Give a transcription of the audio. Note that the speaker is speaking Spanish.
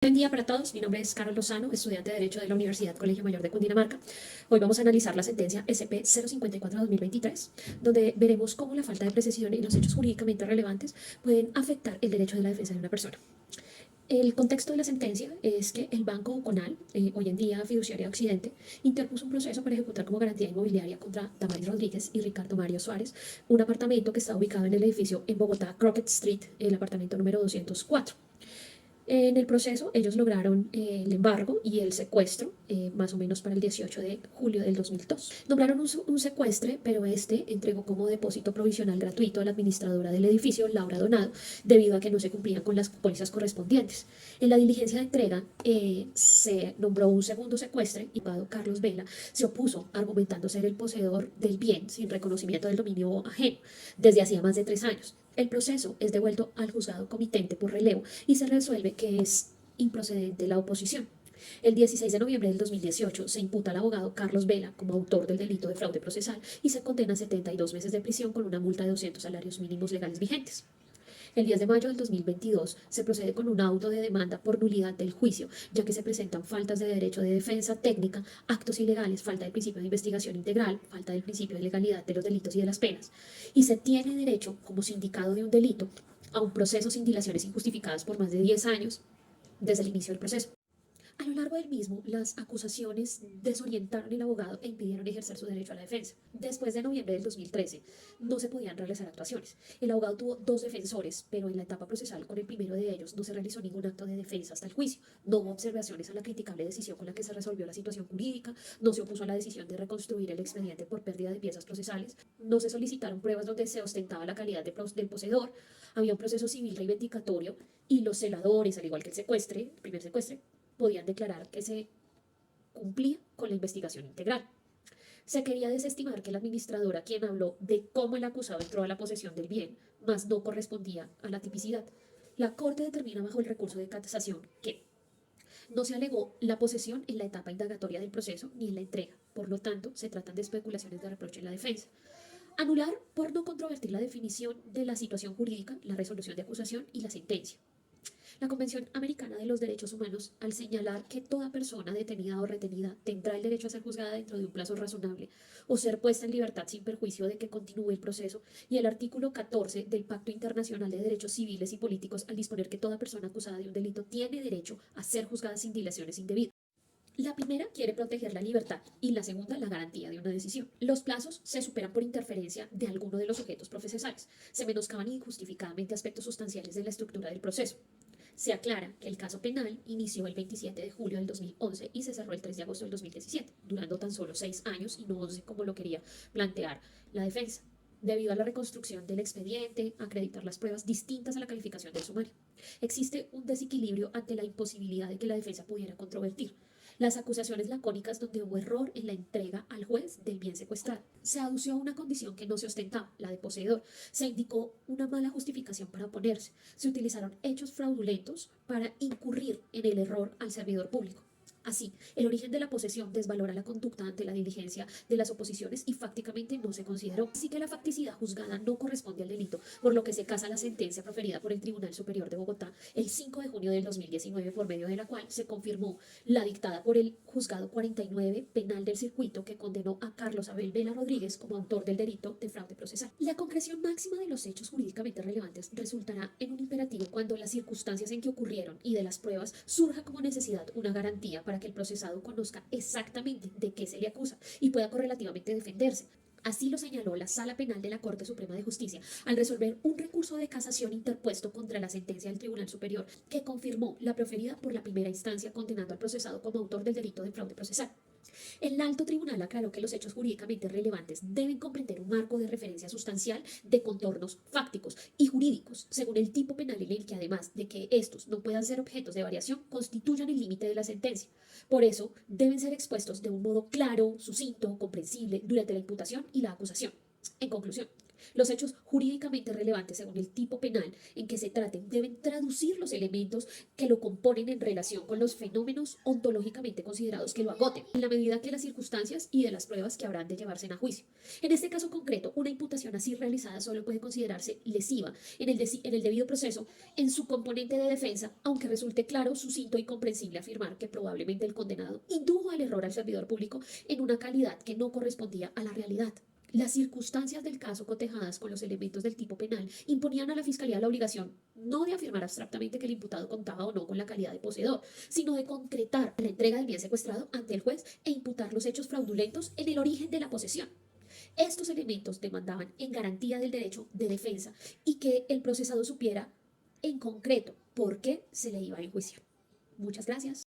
Buen día para todos, mi nombre es Carol Lozano, estudiante de Derecho de la Universidad Colegio Mayor de Cundinamarca. Hoy vamos a analizar la sentencia SP 054-2023, donde veremos cómo la falta de precisión y los hechos jurídicamente relevantes pueden afectar el derecho de la defensa de una persona. El contexto de la sentencia es que el Banco Conal, hoy en día Fiduciaria Occidente, interpuso un proceso para ejecutar como garantía inmobiliaria contra Damaris Rodríguez y Ricardo Mario Suárez un apartamento que está ubicado en el edificio en Bogotá, Crockett Street, el apartamento número 204. En el proceso, ellos lograron el embargo y el secuestro, más o menos para el 18 de julio del 2002. Nombraron un secuestre, pero este entregó como depósito provisional gratuito a la administradora del edificio, Laura Donado, debido a que no se cumplían con las pólizas correspondientes. En la diligencia de entrega se nombró un segundo secuestre y Carlos Vela se opuso, argumentando ser el poseedor del bien sin reconocimiento del dominio ajeno desde hacía más de 3 años. El proceso es devuelto al juzgado comitente por relevo y se resuelve que es improcedente la oposición. El 16 de noviembre del 2018 se imputa al abogado Carlos Vela como autor del delito de fraude procesal y se condena a 72 meses de prisión con una multa de 200 salarios mínimos legales vigentes. El 10 de mayo del 2022 se procede con un auto de demanda por nulidad del juicio, ya que se presentan faltas de derecho de defensa técnica, actos ilegales, falta del principio de investigación integral, falta del principio de legalidad de los delitos y de las penas, y se tiene derecho, como sindicado de un delito, a un proceso sin dilaciones injustificadas por más de 10 años desde el inicio del proceso. A lo largo del mismo, las acusaciones desorientaron al abogado e impidieron ejercer su derecho a la defensa. Después de noviembre del 2013, no se podían realizar actuaciones. El abogado tuvo 2 defensores, pero en la etapa procesal con el primero de ellos no se realizó ningún acto de defensa hasta el juicio. No hubo observaciones a la criticable decisión con la que se resolvió la situación jurídica, no se opuso a la decisión de reconstruir el expediente por pérdida de piezas procesales, no se solicitaron pruebas donde se ostentaba la calidad del poseedor, había un proceso civil reivindicatorio y los celadores, al igual que el primer secuestre, podían declarar que se cumplía con la investigación integral. Se quería desestimar que la administradora, quien habló de cómo el acusado entró a la posesión del bien, más no correspondía a la tipicidad. La Corte determina bajo el recurso de casación que no se alegó la posesión en la etapa indagatoria del proceso ni en la entrega. Por lo tanto, se tratan de especulaciones de reproche en la defensa. Anular por no controvertir la definición de la situación jurídica, la resolución de acusación y la sentencia. La Convención Americana de los Derechos Humanos, al señalar que toda persona detenida o retenida tendrá el derecho a ser juzgada dentro de un plazo razonable o ser puesta en libertad sin perjuicio de que continúe el proceso, y el artículo 14 del Pacto Internacional de Derechos Civiles y Políticos, al disponer que toda persona acusada de un delito tiene derecho a ser juzgada sin dilaciones indebidas. La primera quiere proteger la libertad y la segunda la garantía de una decisión. Los plazos se superan por interferencia de alguno de los sujetos procesales. Se menoscaban injustificadamente aspectos sustanciales de la estructura del proceso. Se aclara que el caso penal inició el 27 de julio del 2011 y se cerró el 3 de agosto del 2017, durando tan solo 6 años y no 11 como lo quería plantear la defensa, debido a la reconstrucción del expediente, acreditar las pruebas distintas a la calificación del sumario. Existe un desequilibrio ante la imposibilidad de que la defensa pudiera controvertir las acusaciones lacónicas donde hubo error en la entrega al juez del bien secuestrado. Se adució una condición que no se ostentaba, la de poseedor. Se indicó una mala justificación para oponerse. Se utilizaron hechos fraudulentos para incurrir en el error al servidor público. Así, el origen de la posesión desvalora la conducta ante la diligencia de las oposiciones y fácticamente no se consideró. Así que la facticidad juzgada no corresponde al delito, por lo que se casa la sentencia proferida por el Tribunal Superior de Bogotá el 5 de junio del 2019, por medio de la cual se confirmó la dictada por el Juzgado 49 Penal del Circuito, que condenó a Carlos Abel Vela Rodríguez como autor del delito de fraude procesal. La concreción máxima de los hechos jurídicamente relevantes resultará en un imperativo cuando las circunstancias en que ocurrieron y de las pruebas surja como necesidad una garantía para que el procesado conozca exactamente de qué se le acusa y pueda correlativamente defenderse. Así lo señaló la Sala Penal de la Corte Suprema de Justicia al resolver un recurso de casación interpuesto contra la sentencia del Tribunal Superior que confirmó la proferida por la primera instancia condenando al procesado como autor del delito de fraude procesal. El alto tribunal aclaró que los hechos jurídicamente relevantes deben comprender un marco de referencia sustancial de contornos fácticos y jurídicos, según el tipo penal en el que, además de que estos no puedan ser objetos de variación, constituyan el límite de la sentencia. Por eso, deben ser expuestos de un modo claro, sucinto, comprensible durante la imputación y la acusación. En conclusión, Los hechos jurídicamente relevantes según el tipo penal en que se traten deben traducir los elementos que lo componen en relación con los fenómenos ontológicamente considerados que lo agoten, en la medida que las circunstancias y de las pruebas que habrán de llevarse a juicio. En este caso concreto, una imputación así realizada solo puede considerarse lesiva en el debido proceso en su componente de defensa, aunque resulte claro, sucinto y comprensible afirmar que probablemente el condenado indujo al error al servidor público en una calidad que no correspondía a la realidad. Las circunstancias del caso cotejadas con los elementos del tipo penal imponían a la Fiscalía la obligación no de afirmar abstractamente que el imputado contaba o no con la calidad de poseedor, sino de concretar la entrega del bien secuestrado ante el juez e imputar los hechos fraudulentos en el origen de la posesión. Estos elementos demandaban en garantía del derecho de defensa y que el procesado supiera en concreto por qué se le iba a enjuiciar. Muchas gracias.